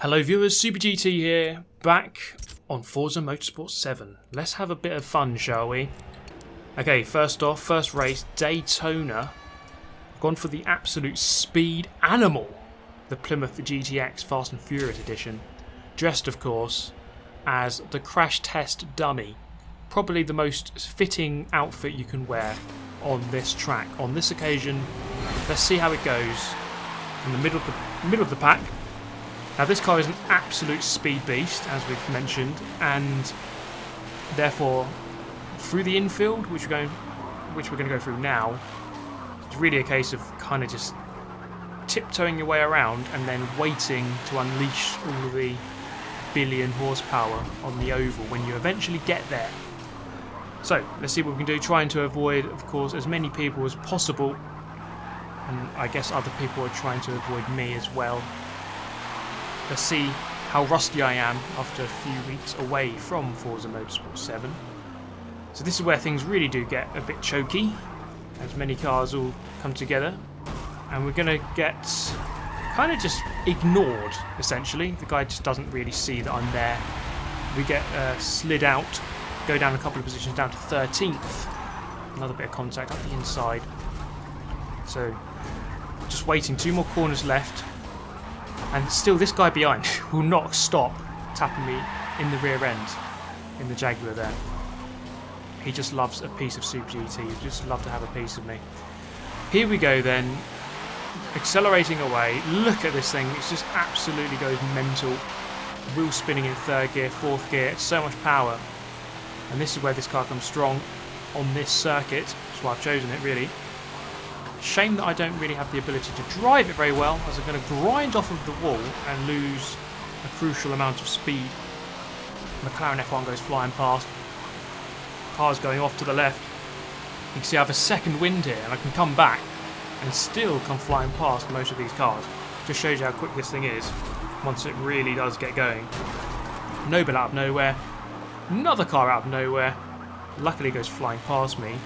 Hello viewers, Super GT here, back on Forza Motorsport 7. Let's have a bit of fun, shall we? Okay, first off, first race, Daytona. Gone for the absolute speed animal, the Plymouth GTX Fast and Furious edition. Dressed, of course, as the crash test dummy. Probably the most fitting outfit you can wear on this track. On this occasion, let's see how it goes from the middle of the pack. Now this car is an absolute speed beast, as we've mentioned, and therefore through the infield, which we're going to go through now, it's really a case of kind of just tiptoeing your way around and then waiting to unleash all of the billion horsepower on the oval when you eventually get there. So let's see what we can do, trying to avoid, of course, as many people as possible, and I guess other people are trying to avoid me as well. Let's see how rusty I am after a few weeks away from Forza Motorsport 7. So this is where things really do get a bit choky, as many cars all come together, and we're going to get kind of just ignored, essentially. The guy just doesn't really see that I'm there. We get slid out, go down a couple of positions down to 13th. Another bit of contact up the inside. So just waiting, 2 more corners left. And still, this guy behind will not stop tapping me in the rear end in the Jaguar there. He just loves a piece of Super GT. He just loves to have a piece of me. Here we go then, accelerating away. Look at this thing. It just absolutely goes mental. Wheel spinning in 3rd gear, 4th gear. It's so much power. And this is where this car comes strong on this circuit. That's why I've chosen it, really. Shame that I don't really have the ability to drive it very well, as I'm going to grind off of the wall and lose a crucial amount of speed. McLaren F1 goes flying past. Car's going off to the left. You can see I have a second wind here, and I can come back and still come flying past most of these cars. Just shows you how quick this thing is once it really does get going. Noble out of nowhere. Another car out of nowhere. Luckily goes flying past me,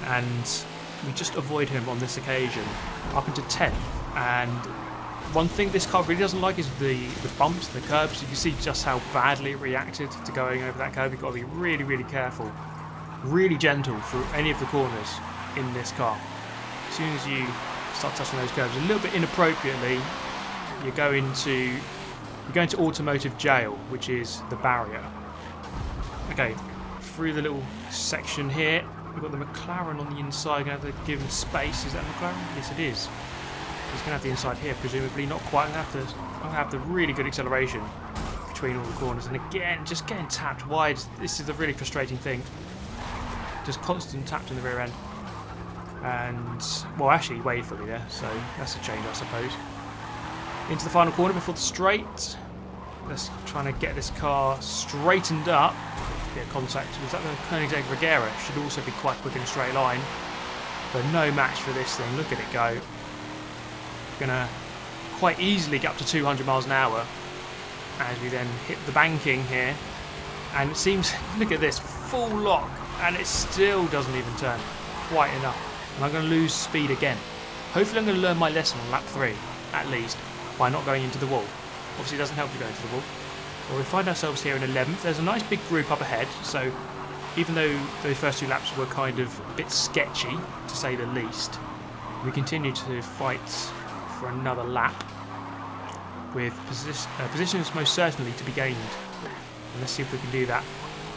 and we just avoid him on this occasion up into 10th. And one thing this car really doesn't like is the bumps, the curbs. You can see just how badly it reacted to going over that curb. You've got to be really, really careful, really gentle through any of the corners in this car. As soon as you start touching those curbs a little bit inappropriately, you're going to automotive jail, which is the barrier. Okay, through the little section here, we've got the McLaren on the inside. Going to have to give him space. Is that McLaren? Yes, it is. He's going to have the inside here, presumably. Not quite. I'm going to have the really good acceleration between all the corners. And again, just getting tapped wide. This is the really frustrating thing. Just constant tapped in the rear end. And, well, actually, he waited for me there. So that's a change, I suppose. Into the final corner before the straight. Let's try to get this car straightened up. Bit of contact. Was that the Koenigsegg Regera? Should also be quite quick in a straight line. But no match for this thing. Look at it go. Gonna quite easily get up to 200 miles an hour as we then hit the banking here. And it seems, look at this, full lock, and it still doesn't even turn quite enough. And I'm going to lose speed again. Hopefully I'm going to learn my lesson on lap 3, at least, by not going into the wall. Obviously it doesn't help to go into the wall. Well, we find ourselves here in 11th. There's a nice big group up ahead, so even though those first 2 laps were kind of a bit sketchy, to say the least, we continue to fight for another lap with positions most certainly to be gained. And let's see if we can do that.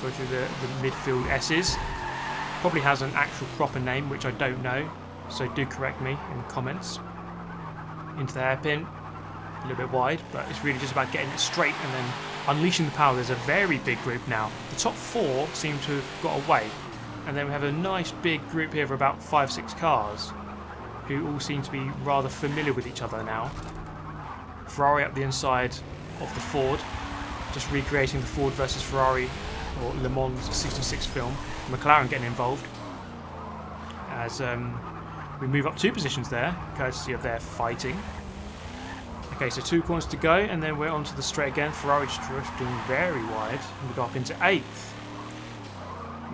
Go through the midfield S's. Probably has an actual proper name, which I don't know, so do correct me in the comments. Into the hairpin. A little bit wide, but it's really just about getting it straight and then unleashing the power. There's a very big group now. The top 4 seem to have got away, and then we have a nice big group here of about 5-6 cars who all seem to be rather familiar with each other now. Ferrari up the inside of the Ford, just recreating the Ford versus Ferrari or Le Mans 66 film. McLaren getting involved as we move up 2 positions there, courtesy of their fighting. Okay, so 2 corners to go, and then we're onto the straight again. Ferrari's drifting very wide, and we go up into 8th.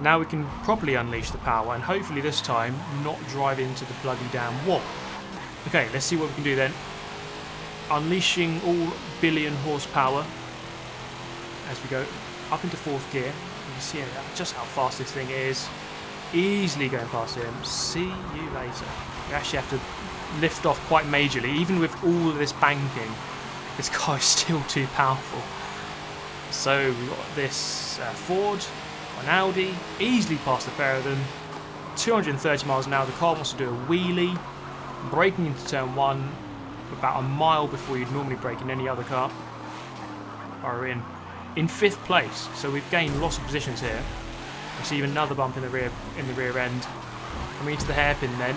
Now we can properly unleash the power, and hopefully this time not drive into the bloody damn wall. Okay, let's see what we can do then. unleashing all billion horsepower as we go up into 4th gear. You can see just how fast this thing is. Easily going past him. See you later. You actually have to lift off quite majorly. Even with all of this banking, this car is still too powerful. So we've got this Ford, an Audi, easily past the pair of them. 230 miles an hour. The car wants to do a wheelie, braking into turn 1 about a mile before you'd normally brake in any other car. We're in 5th place, so we've gained lots of positions here. Receive another bump in the rear end. Coming into the hairpin then.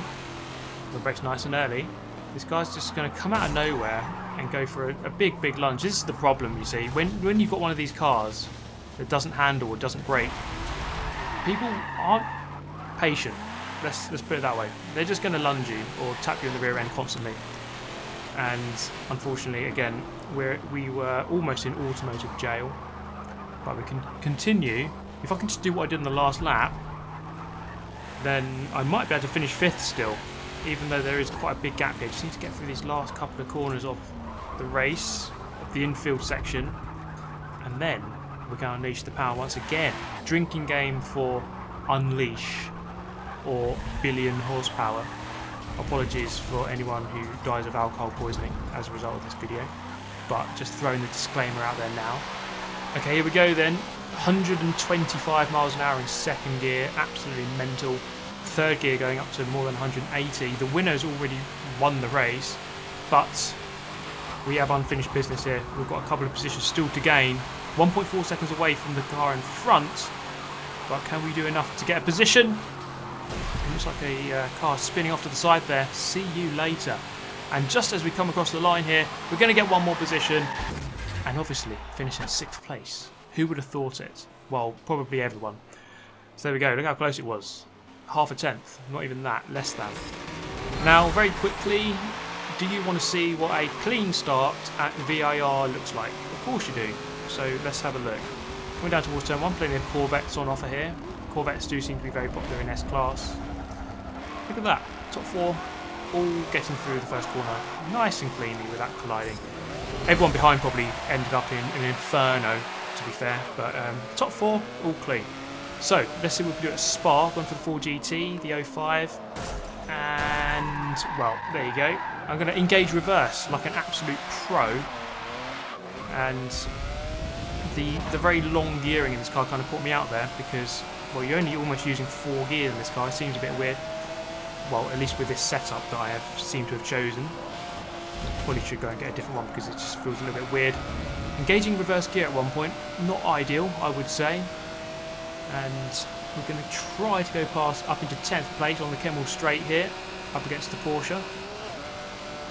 The brakes nice and early. This guy's just going to come out of nowhere and go for a big lunge. This is the problem, you see. When you've got one of these cars that doesn't handle or doesn't brake, people aren't patient. Let's put it that way. They're just going to lunge you or tap you in the rear end constantly. And unfortunately, again, we were almost in automotive jail. But we can continue. If I can just do what I did in the last lap, then I might be able to finish 5th still, even though there is quite a big gap here. Just need to get through these last couple of corners of the race, of the infield section, and then we're going to unleash the power once again. Drinking game for unleash or billion horsepower. Apologies for anyone who dies of alcohol poisoning as a result of this video, but just throwing the disclaimer out there now. Okay, here we go then. 125 miles an hour in 2nd gear, absolutely mental. 3rd gear going up to more than 180. The winner's already won the race, but we have unfinished business here. We've got a couple of positions still to gain. 1.4 seconds away from the car in front, but can we do enough to get a position? It looks like a car spinning off to the side there. See you later. And just as we come across the line here, we're going to get one more position, and obviously finish in 6th place. Who would have thought it? Well, probably everyone. So there we go, look how close it was. Half a tenth, not even that, less than. Now, very quickly, do you want to see what a clean start at VIR looks like? Of course you do. So let's have a look. Coming down towards turn 1, plenty of Corvettes on offer here. Corvettes do seem to be very popular in S-Class. Look at that, top 4, all getting through the first corner. Nice and cleanly without colliding. Everyone behind probably ended up in an inferno, to be fair, but top 4 all clean. So let's see what we can do at Spa. Going for the 4 GT, the 05, and well, there you go. I'm going to engage reverse like an absolute pro, and the very long gearing in this car kind of caught me out there because, well, you're only almost using 4 gears in this car. It seems a bit weird. Well, at least with this setup that I have seemed to have chosen. Probably should go and get a different one because it just feels a little bit weird. Engaging reverse gear at one point, not ideal, I would say. And we're going to try to go past up into 10th place on the Kemmel straight here, up against the Porsche.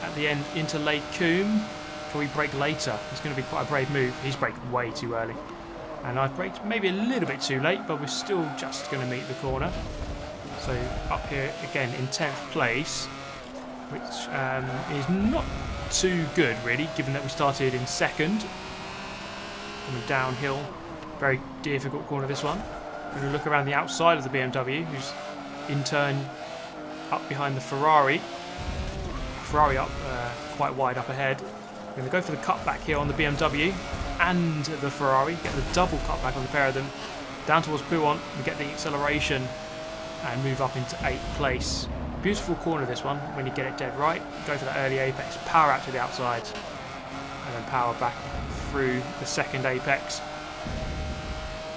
At the end, into Lake Coombe. Can we brake later? It's going to be quite a brave move. He's braked way too early. And I've braked maybe a little bit too late, but we're still just going to meet the corner. So up here again in 10th place, which is not too good really, given that we started in 2nd. Coming downhill, very difficult corner this one. We're going to look around the outside of the BMW, who's in turn up behind the Ferrari. Ferrari up quite wide up ahead. We're going to go for the cutback here on the BMW and the Ferrari, get the double cutback on the pair of them. Down towards Pouhon, we get the acceleration and move up into 8th place. Beautiful corner this one, when you get it dead right. Go for that early apex, power out to the outside, and then power back through the 2nd apex,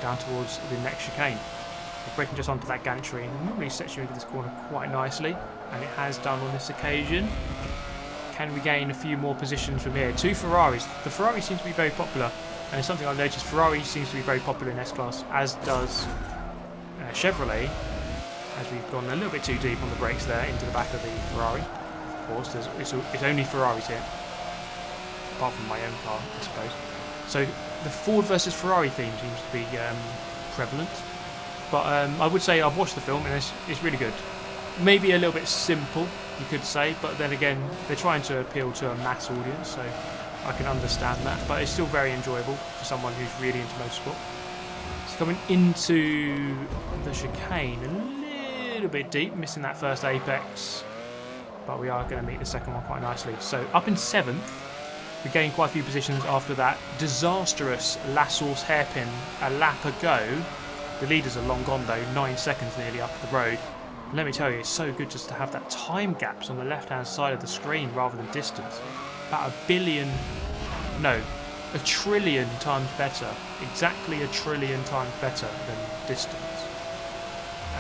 down towards the next chicane. We're braking just onto that gantry, and normally sets you into this corner quite nicely, and it has done on this occasion. Can we gain a few more positions from here? 2 Ferraris. The Ferrari seems to be very popular, and it's something I've noticed. Ferrari seems to be very popular in S-Class, as does Chevrolet, as we've gone a little bit too deep on the brakes there into the back of the Ferrari. Of course, it's only Ferraris here, apart from my own car, I suppose. So the Ford versus Ferrari theme seems to be prevalent. But I would say I've watched the film and it's really good. Maybe a little bit simple, you could say, but then again, they're trying to appeal to a mass audience, so I can understand that. But it's still very enjoyable for someone who's really into motorsport. It's coming into the chicane a little bit deep, missing that first apex, but we are going to meet the second one quite nicely. So up in 7th, We gained quite a few positions after that disastrous last source hairpin a lap ago. The leaders are long gone though, 9 seconds nearly up the road. And let me tell you, it's so good just to have that time gaps on the left-hand side of the screen rather than distance. About a trillion times better. Exactly a trillion times better than distance.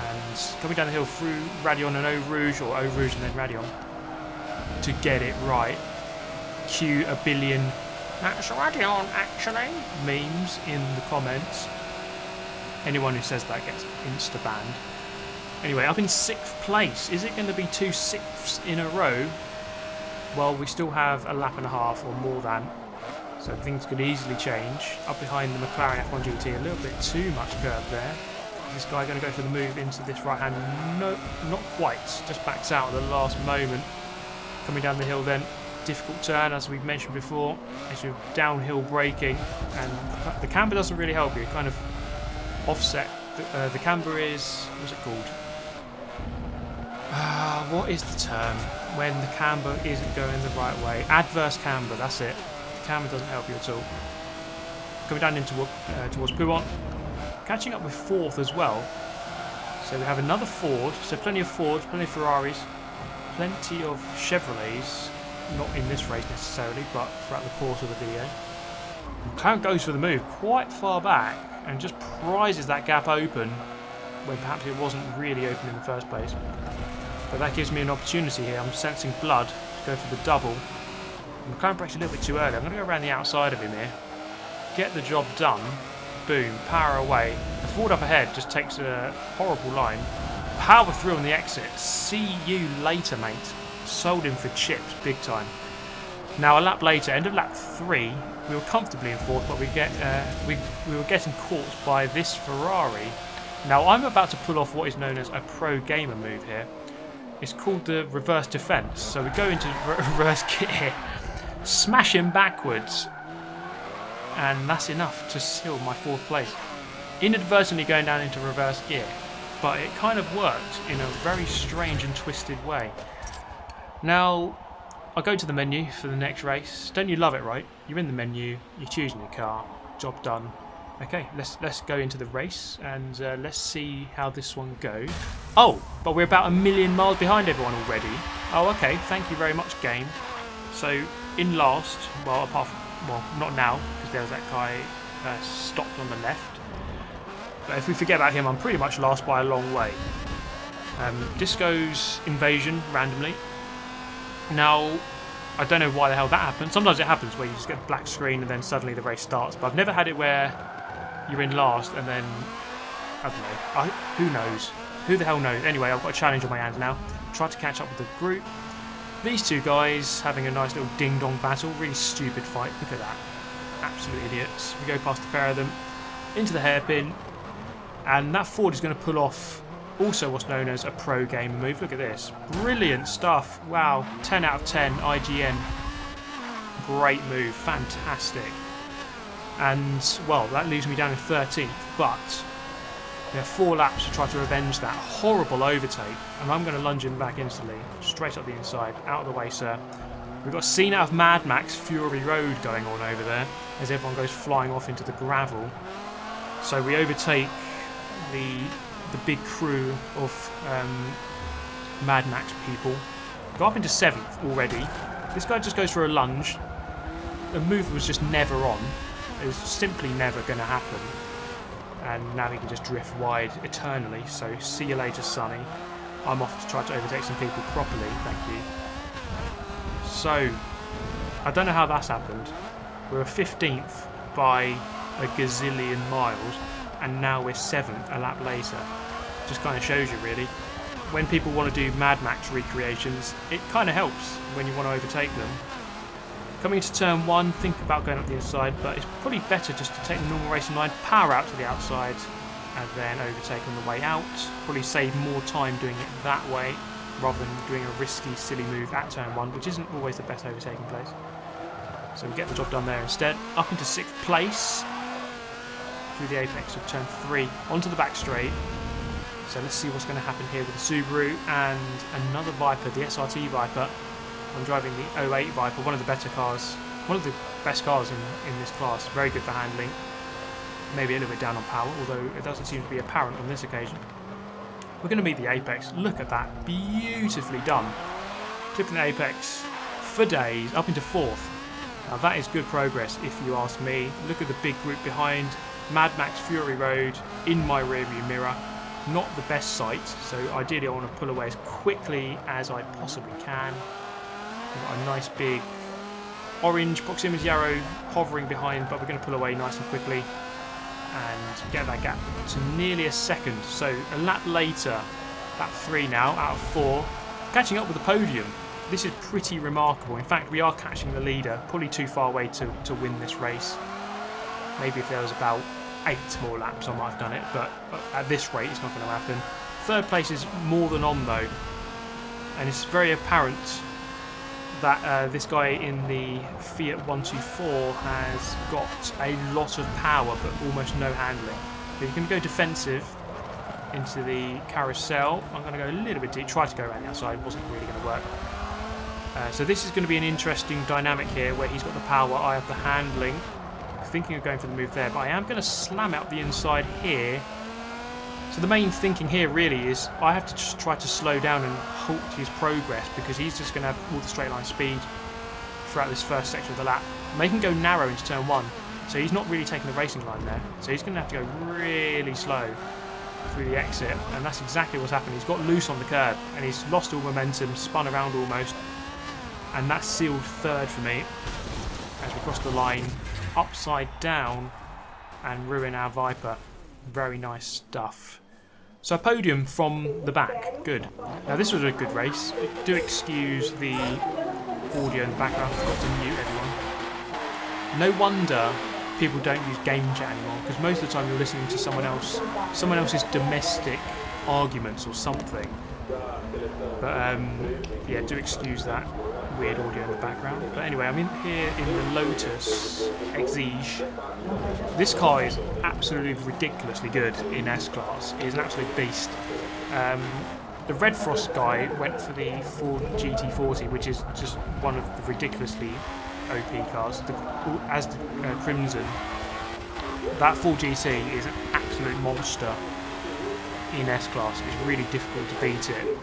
And coming down the hill through Radion and Eau Rouge, or Eau Rouge and then Radion, to get it right. Cue a billion "That's Radion actually" memes in the comments. Anyone who says that gets insta-banned. Anyway, up in 6th place. Is it going to be 2 6ths in a row? Well, we still have a lap and a half or more than. So things could easily change. Up behind the McLaren F1 GT, a little bit too much curve there. Is this guy going to go for the move into this right hand? No, not quite. Just backs out at the last moment. Coming down the hill then. Difficult turn, as we've mentioned before. As you're downhill braking. And the camber doesn't really help you. Kind of offset. The camber is... what's it called? What is the term when the camber isn't going the right way? Adverse camber, that's it. The camber doesn't help you at all. Coming down into towards Pouhon. Catching up with 4th as well. So we have another Ford. So plenty of Fords, plenty of Ferraris, plenty of Chevrolets. Not in this race necessarily, but throughout the course of the video. McLaren goes for the move quite far back and just prizes that gap open when perhaps it wasn't really open in the first place. But that gives me an opportunity here. I'm sensing blood to go for the double. McLaren brakes a little bit too early. I'm going to go around the outside of him here. Get the job done. Boom. Power away. The Ford up ahead just takes a horrible line. Power through on the exit. See you later, mate. Sold him for chips, big time. Now a lap later, end of lap 3, we were comfortably in 4th, but we were getting caught by this Ferrari. Now I'm about to pull off what is known as a pro gamer move here. It's called the reverse defence. So we go into reverse gear, smash him backwards, and that's enough to seal my 4th place. Inadvertently going down into reverse gear, but it kind of worked in a very strange and twisted way. Now, I'll go to the menu for the next race. Don't you love it, right? You're in the menu, you're choosing your car, job done. Okay, let's go into the race and let's see how this one goes. Oh, but we're about 1 million miles behind everyone already. Oh, okay, thank you very much, game. So, in last, well, apart from, well, not now, because there was that guy stopped on the left. But if we forget about him, I'm pretty much last by a long way. Disco's invasion, randomly. Now, I don't know why the hell that happens. Sometimes it happens where you just get a black screen and then suddenly the race starts. But I've never had it where you're in last and then, I don't know. Who knows? Who the hell knows? Anyway, I've got a challenge on my hands now. Try to catch up with the group. These two guys having a nice little ding-dong battle. Really stupid fight. Look at that. Absolute idiots. We go past the pair of them. Into the hairpin. And that Ford is going to pull off also what's known as a pro gamer move. Look at this. Brilliant stuff. Wow. 10 out of 10. IGN. Great move. Fantastic. And, well, that leaves me down in 13th. But there are 4 laps to try to avenge that horrible overtake. And I'm going to lunge him back instantly. Straight up the inside. Out of the way, sir. We've got a scene out of Mad Max Fury Road going on over there. As everyone goes flying off into the gravel. So we overtake the big crew of Mad Max people. Go up into 7th already. This guy just goes for a lunge. The move was just never on. It was simply never going to happen. And now he can just drift wide eternally. So see you later, Sonny. I'm off to try to overtake some people properly. Thank you. So, I don't know how that's happened. We were 15th by a gazillion miles. And now we're 7th a lap later. Just kind of shows you, really. When people want to do Mad Max recreations, it kind of helps when you want to overtake them. Coming into turn 1, think about going up the inside, but it's probably better just to take the normal racing line, power out to the outside, and then overtake on the way out. Probably save more time doing it that way, rather than doing a risky, silly move at turn 1, which isn't always the best overtaking place. So we get the job done there instead. Up into 6th place. Through the apex of turn 3 onto the back straight. So let's see what's going to happen here with the Subaru and another Viper, the SRT Viper. I'm driving the 08 Viper, one of the better cars. One of the best cars in this class. Very good for handling. Maybe a little bit down on power, although it doesn't seem to be apparent on this occasion. We're going to meet the apex. Look at that. Beautifully done. Clipping the apex for days, up into 4th. Now that is good progress if you ask me. Look at the big group behind. Mad Max Fury Road in my rearview mirror. Not the best sight, so ideally I want to pull away as quickly as I possibly can. We've got a nice big orange proximity arrow hovering behind, but we're going to pull away nice and quickly and get that gap to nearly a second. So a lap later, lap 3 now out of 4, catching up with the podium. This is pretty remarkable. In fact, we are catching the leader, probably too far away to win this race. Maybe if there was about 8 more laps I might have done it, but at this rate it's not going to happen. 3rd place is more than on though, and it's very apparent that this guy in the Fiat 124 has got a lot of power but almost no handling. But he's going to go defensive into the carousel. I'm going to go a little bit deep, try to go around the outside, wasn't really going to work. So this is going to be an interesting dynamic here where he's got the power, I have the handling. Thinking of going for the move there, but I am going to slam out the inside here. So the main thinking here really is I have to just try to slow down and halt his progress, because he's just going to have all the straight line speed throughout this first section of the lap. They can go narrow into turn 1, so he's not really taking the racing line there, so he's going to have to go really slow through the exit, and that's exactly what's happened. He's got loose on the curb and he's lost all momentum, spun around almost, and that's sealed 3rd for me as we cross the line upside down and ruin our Viper. Very nice stuff. So a podium from the back, good. Now this was a good race. Do excuse the audio in the background, I forgot to mute everyone. No wonder people don't use game chat anymore, because most of the time you're listening to someone else's domestic arguments or something. But yeah, do excuse that weird audio in the background. But anyway, I'm in here in the Lotus Exige. This car is absolutely ridiculously good in S-Class. It is an absolute beast. The Red Frost guy went for the Ford GT40, which is just one of the ridiculously OP cars. As the Crimson, that Ford GT is an absolute monster in S-Class. It's really difficult to beat it.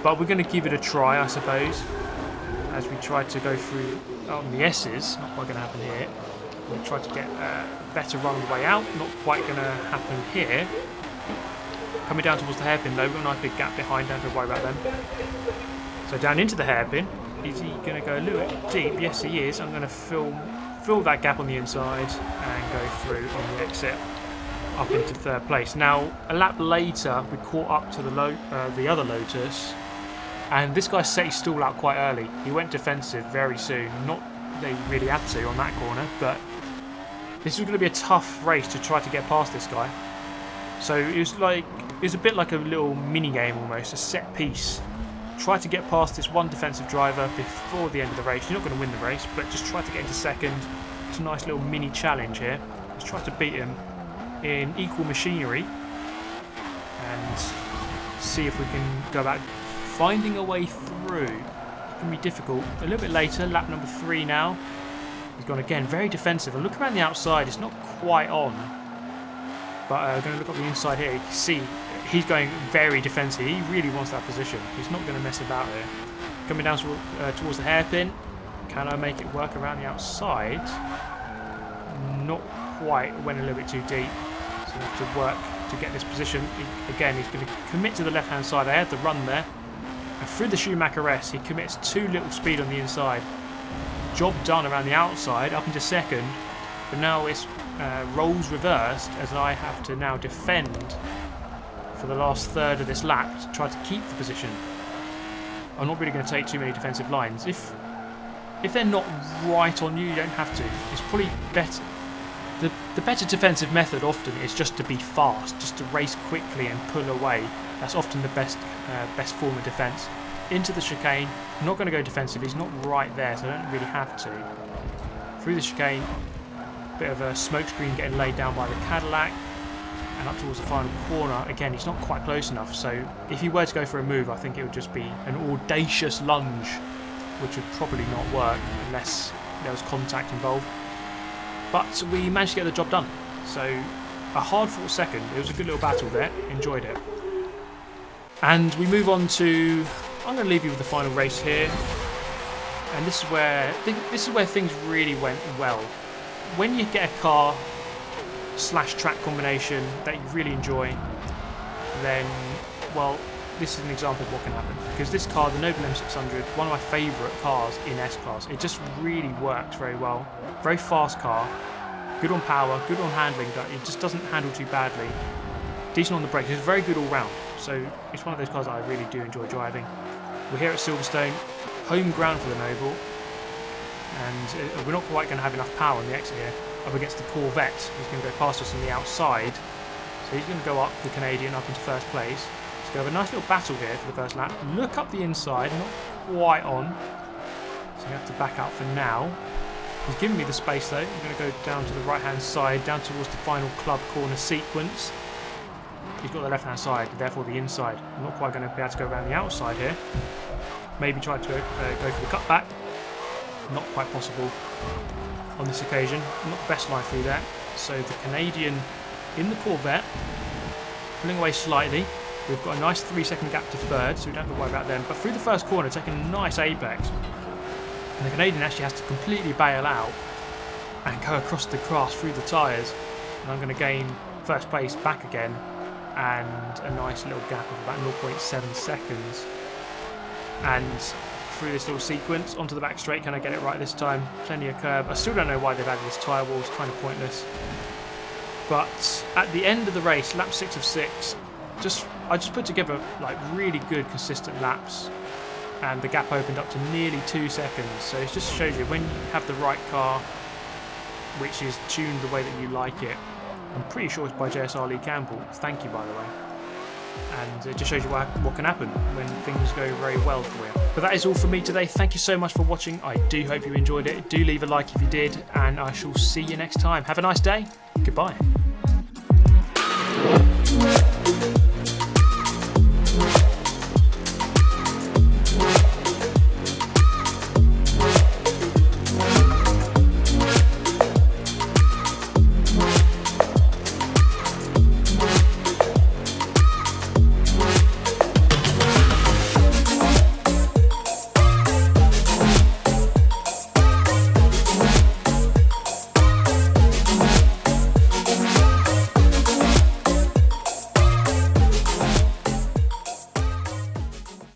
But we're going to give it a try, I suppose, as we try to go through on the S's. Not quite going to happen here. We'll try to get a better run on the way out. Not quite going to happen here. Coming down towards the hairpin though, we've got a nice big gap behind, don't have to worry about them. So down into the hairpin. Is he going to go a little bit deep? Yes, he is. I'm going to fill that gap on the inside and go through on the exit up into 3rd place. Now, a lap later, we caught up to the other Lotus, and this guy set his stall out quite early. He went defensive very soon. Not they really had to on that corner, but this was going to be a tough race to try to get past this guy. So it was a bit like a little mini game almost, a set piece. Try to get past this one defensive driver before the end of the race. You're not going to win the race, but just try to get into 2nd. It's a nice little mini challenge here. Let's try to beat him in equal machinery and see if we can go about finding a way through. It can be difficult. A little bit later, lap number 3 now. He's gone again, very defensive. And look around the outside, it's not quite on. But I'm going to look up the inside here. You can see he's going very defensive. He really wants that position. He's not going to mess about here. Coming down towards the hairpin. Can I make it work around the outside? Not quite. Went a little bit too deep. So we have to work to get this position. Again, he's going to commit to the left-hand side. I had the run there. And through the Schumacher S, he commits too little speed on the inside. Job done around the outside, up into 2nd. But now it's roles reversed, as I have to now defend for the last 1/3 of this lap to try to keep the position. I'm not really going to take too many defensive lines. If they're not right on you, you don't have to. It's probably better. The better defensive method often is just to be fast, just to race quickly and pull away. That's often the best form of defence. Into the chicane, I'm not going to go defensive, he's not right there, so I don't really have to. Through the chicane, bit of a smoke screen getting laid down by the Cadillac, and up towards the final corner. Again, he's not quite close enough, so if he were to go for a move, I think it would just be an audacious lunge, which would probably not work unless there was contact involved. But we managed to get the job done. So a hard-fought second. It was a good little battle there. Enjoyed it. And we move on to... I'm going to leave you with the final race here. And this is where things really went well. When you get a car / track combination that you really enjoy, then, well, this is an example of what can happen. Because this car, the Noble M600, one of my favourite cars in S-Class, it just really works very well. Very fast car, good on power, good on handling, it just doesn't handle too badly. Decent on the brakes, it's very good all round. So it's one of those cars that I really do enjoy driving. We're here at Silverstone, home ground for the Noble, and we're not quite going to have enough power on the exit here. Up against the Corvette, he's going to go past us on the outside, so he's going to go up the Canadian up into first place. So we have a nice little battle here for the first lap. Look up the inside, not quite on, so we have to back out for now. He's giving me the space though. I'm going to go down to the right hand side, down towards the final club corner sequence. He's got the left hand side, therefore the inside. I'm not quite going to be able to go around the outside here. Maybe try to go for the cutback. Not quite possible on this occasion. Not the best line through there. So the Canadian in the Corvette, pulling away slightly. We've got a nice 3-second gap to third, so we don't have to worry about them. But through the first corner, taking a nice apex. And the Canadian actually has to completely bail out and go across the grass through the tyres. And I'm going to gain first place back again, and a nice little gap of about 0.7 seconds. And through this little sequence, onto the back straight, can I get it right this time? Plenty of curb. I still don't know why they've added this tyre wall, it's kind of pointless. But at the end of the race, lap 6 of 6, I just put together like really good consistent laps, and the gap opened up to nearly 2 seconds. So it just shows you when you have the right car, which is tuned the way that you like it. I'm pretty sure it's by JSR Lee Campbell. Thank you, by the way. And it just shows you what can happen when things go very well for you. But that is all from me today. Thank you so much for watching. I do hope you enjoyed it. Do leave a like if you did, and I shall see you next time. Have a nice day. Goodbye.